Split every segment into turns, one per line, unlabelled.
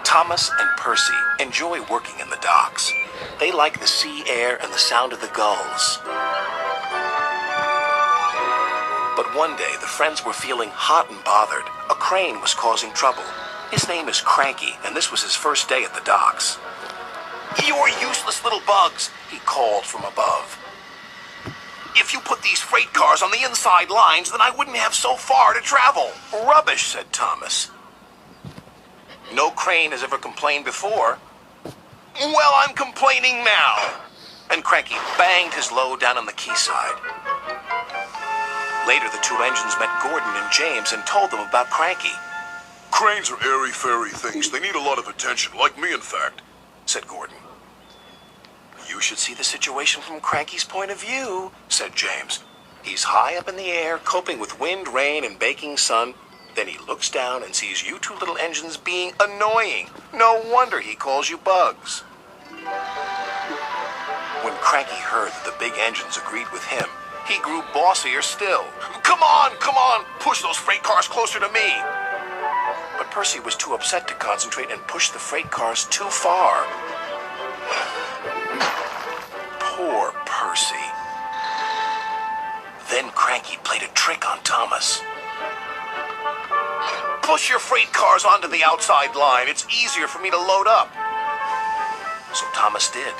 Thomas and Percy enjoy working in the docks. They like the sea air and the sound of the gulls. But one day, the friends were feeling hot and bothered. A crane was causing trouble. His name is Cranky, and this was his first day at the docks. "You're useless little bugs," he called from above. "If you put these freight cars on the inside lines, then I wouldn't have so far to travel." "Rubbish," said Thomas. "No crane has ever complained before." "Well, I'm complaining now." And Cranky banged his load down on the quayside. Later, the two engines met Gordon and James and told them about Cranky.
"Cranes are airy-fairy things. They need a lot of attention, like me, in fact,"
said Gordon. "You should see the situation from Cranky's point of view," said James. "He's high up in the air, coping with wind, rain, and baking sun. Then he looks down and sees you two little engines being annoying. No wonder he calls you bugs." When Cranky heard that the big engines agreed with him, he grew bossier still. Come on, push those freight cars closer to me." But Percy was too upset to concentrate and pushed the freight cars too far. Poor Percy. Then Cranky played a trick on Thomas. "Push your freight cars onto the outside line. It's easier for me to load up." So Thomas did.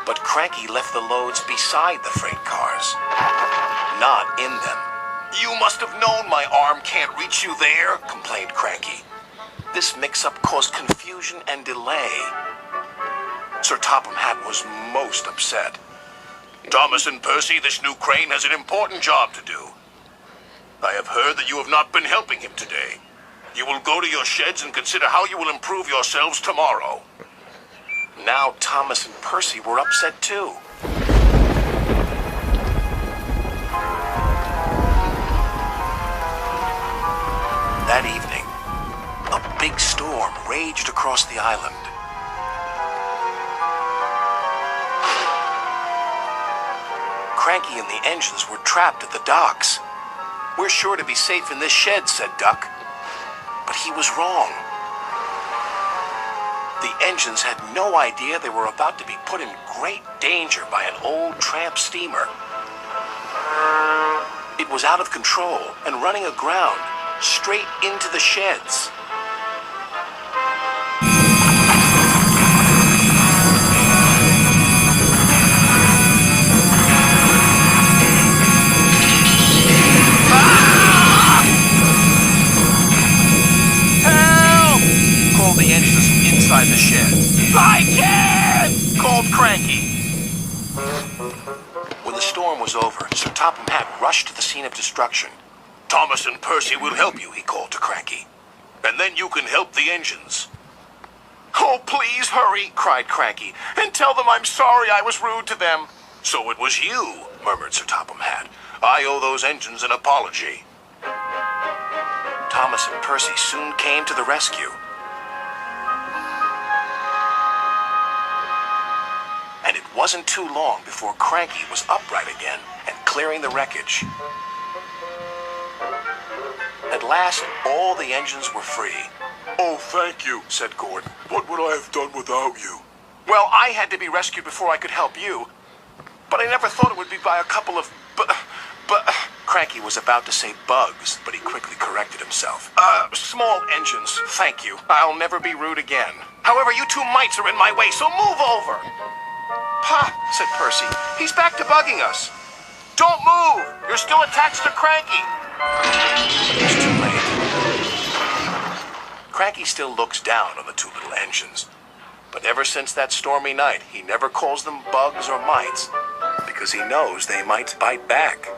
But Cranky left the loads beside the freight cars, not in them. "You must have known my arm can't reach you there," complained Cranky. This mix-up caused confusion and delay. Sir Topham Hatt was most upset. "Thomas and Percy, this new crane has an important job to do. I have heard that you have not been helping him today. You will go to your sheds and consider how you will improve yourselves tomorrow." Now Thomas and Percy were upset too. That evening, a big storm raged across the island. Cranky and the engines were trapped at the docks. "We're sure to be safe in this shed," said Duck. But he was wrong. The engines had no idea they were about to be put in great danger by an old tramp steamer. It was out of control and running aground, straight into the sheds. The engines inside the shed. "I can't!" called Cranky. When the storm was over, Sir Topham Hatt rushed to the scene of destruction. "Thomas and Percy will help you," he called to Cranky. "And then you can help the engines." "Oh, please hurry," cried Cranky, "and tell them I'm sorry I was rude to them." "So it was you," murmured Sir Topham Hatt. "I owe those engines an apology." Thomas and Percy soon came to the rescue. And it wasn't too long before Cranky was upright again and clearing the wreckage. At last, all the engines were free.
"Oh, thank you," said Gordon. "What would I have done without you?"
"Well, I had to be rescued before I could help you. But I never thought it would be by a couple of Cranky was about to say bugs, but he quickly corrected himself. Small engines, thank you. I'll never be rude again. However, you two mites are in my way, so move over." "Pa," said Percy, "he's back to bugging us." "Don't move! You're still attached to Cranky." But it was too late. Cranky still looks down on the two little engines. But ever since that stormy night, he never calls them bugs or mites, because he knows they might bite back.